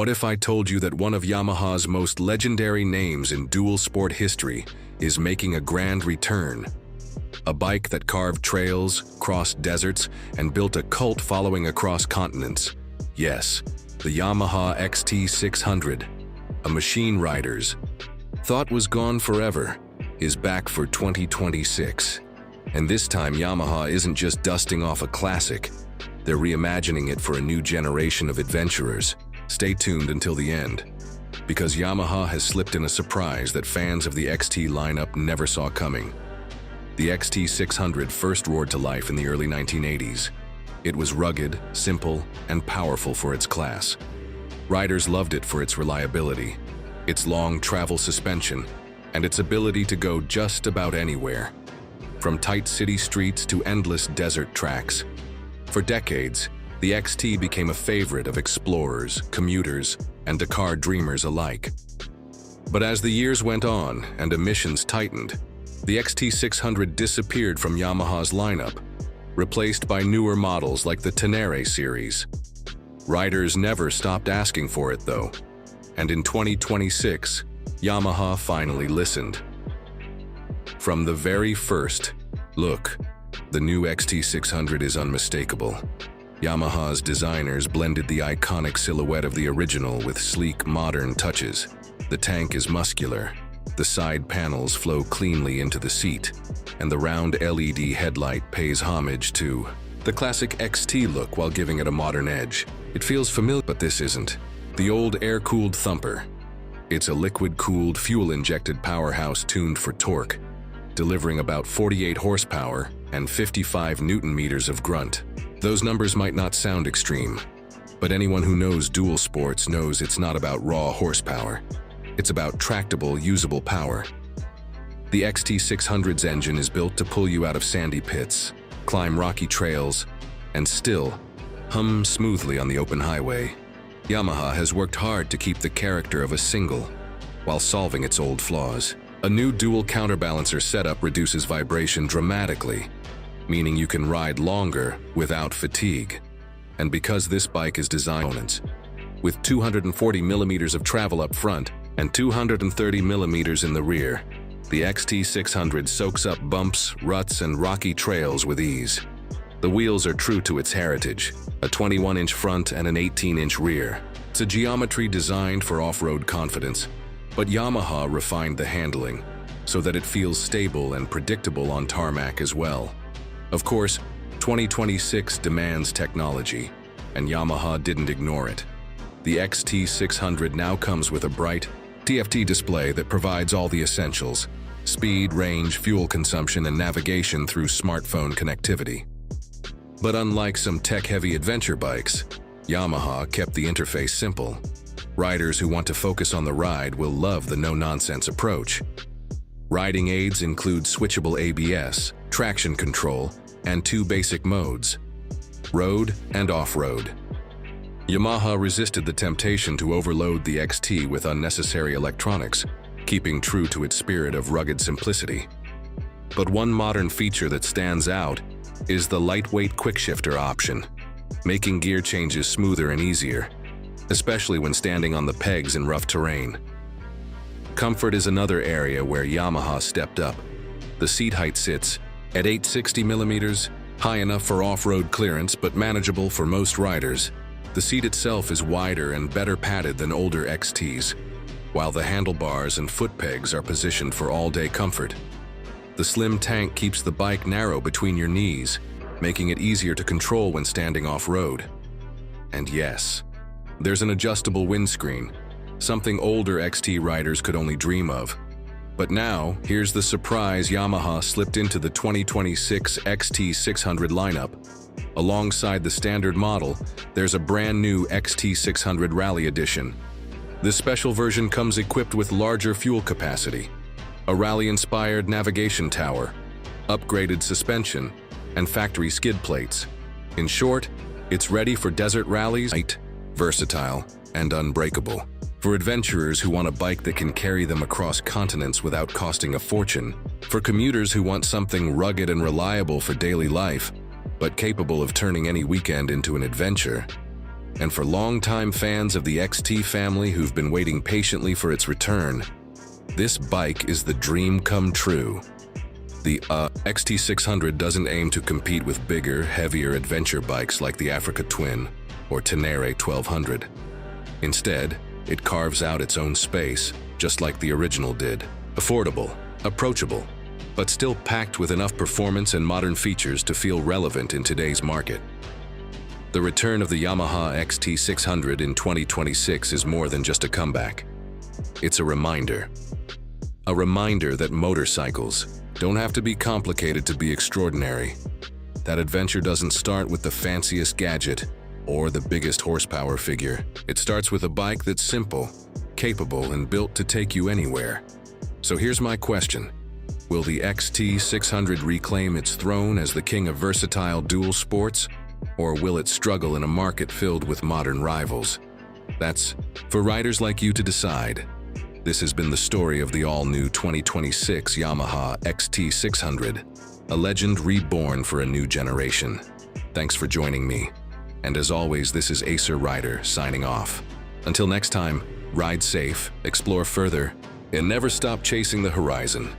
What if I told you that one of Yamaha's most legendary names in dual sport history is making a grand return? A bike that carved trails, crossed deserts, and built a cult following across continents. Yes, the Yamaha XT600, a machine rider's thought was gone forever, is back for 2026. And this time Yamaha isn't just dusting off a classic, they're reimagining it for a new generation of adventurers. Stay tuned until the end, because Yamaha has slipped in a surprise that fans of the XT lineup never saw coming. The XT600 first roared to life in the early 1980s. It was rugged, simple, and powerful for its class. Riders loved it for its reliability, its long travel suspension, and its ability to go just about anywhere, from tight city streets to endless desert tracks. For decades, the XT became a favorite of explorers, commuters, and Dakar dreamers alike. But as the years went on and emissions tightened, the XT600 disappeared from Yamaha's lineup, replaced by newer models like the Tenere series. Riders never stopped asking for it though, and in 2026, Yamaha finally listened. From the very first look, the new XT600 is unmistakable. Yamaha's designers blended the iconic silhouette of the original with sleek, modern touches. The tank is muscular, the side panels flow cleanly into the seat, and the round LED headlight pays homage to the classic XT look while giving it a modern edge. It feels familiar, but this isn't the old air-cooled thumper. It's a liquid-cooled, fuel-injected powerhouse tuned for torque, delivering about 48 horsepower and 55 Newton-meters of grunt. Those numbers might not sound extreme, but anyone who knows dual sports knows it's not about raw horsepower. It's about tractable, usable power. The XT600's engine is built to pull you out of sandy pits, climb rocky trails, and still hum smoothly on the open highway. Yamaha has worked hard to keep the character of a single while solving its old flaws. A new dual counterbalancer setup reduces vibration dramatically, meaning you can ride longer without fatigue. And because this bike is designed with 240 millimeters of travel up front and 230 millimeters in the rear, the XT600 soaks up bumps, ruts, and rocky trails with ease. The wheels are true to its heritage, a 21-inch front and an 18-inch rear. It's a geometry designed for off-road confidence, but Yamaha refined the handling so that it feels stable and predictable on tarmac as well. Of course, 2026 demands technology, and Yamaha didn't ignore it. The XT600 now comes with a bright TFT display that provides all the essentials: speed, range, fuel consumption, and navigation through smartphone connectivity. But unlike some tech-heavy adventure bikes, Yamaha kept the interface simple. Riders who want to focus on the ride will love the no-nonsense approach. Riding aids include switchable ABS, traction control, and two basic modes: road and off-road. Yamaha resisted the temptation to overload the XT with unnecessary electronics, keeping true to its spirit of rugged simplicity. But one modern feature that stands out is the lightweight quickshifter option, making gear changes smoother and easier, especially when standing on the pegs in rough terrain. Comfort is another area where Yamaha stepped up. The seat height sits at 860 millimeters, high enough for off-road clearance but manageable for most riders. The seat itself is wider and better padded than older XTs, while the handlebars and foot pegs are positioned for all-day comfort. The slim tank keeps the bike narrow between your knees, making it easier to control when standing off-road. And yes, there's an adjustable windscreen, something older XT riders could only dream of. But now, here's the surprise Yamaha slipped into the 2026 XT600 lineup. Alongside the standard model, there's a brand new XT600 Rally Edition. This special version comes equipped with larger fuel capacity, a rally-inspired navigation tower, upgraded suspension, and factory skid plates. In short, it's ready for desert rallies, light, versatile, and unbreakable. For adventurers who want a bike that can carry them across continents without costing a fortune. For commuters who want something rugged and reliable for daily life, but capable of turning any weekend into an adventure. And for longtime fans of the XT family who've been waiting patiently for its return, this bike is the dream come true. The XT600 doesn't aim to compete with bigger, heavier adventure bikes like the Africa Twin or Tenere 1200. Instead, it carves out its own space, just like the original did. Affordable, approachable, but still packed with enough performance and modern features to feel relevant in today's market. The return of the Yamaha XT600 in 2026 is more than just a comeback. It's a reminder that motorcycles don't have to be complicated to be extraordinary. That adventure doesn't start with the fanciest gadget or the biggest horsepower figure. It starts with a bike that's simple, capable, and built to take you anywhere. So here's my question. Will the XT600 reclaim its throne as the king of versatile dual sports, or will it struggle in a market filled with modern rivals? That's for riders like you to decide. This has been the story of the all-new 2026 Yamaha XT600, a legend reborn for a new generation. Thanks for joining me. And as always, this is Acer Rider signing off. Until next time, ride safe, explore further, and never stop chasing the horizon.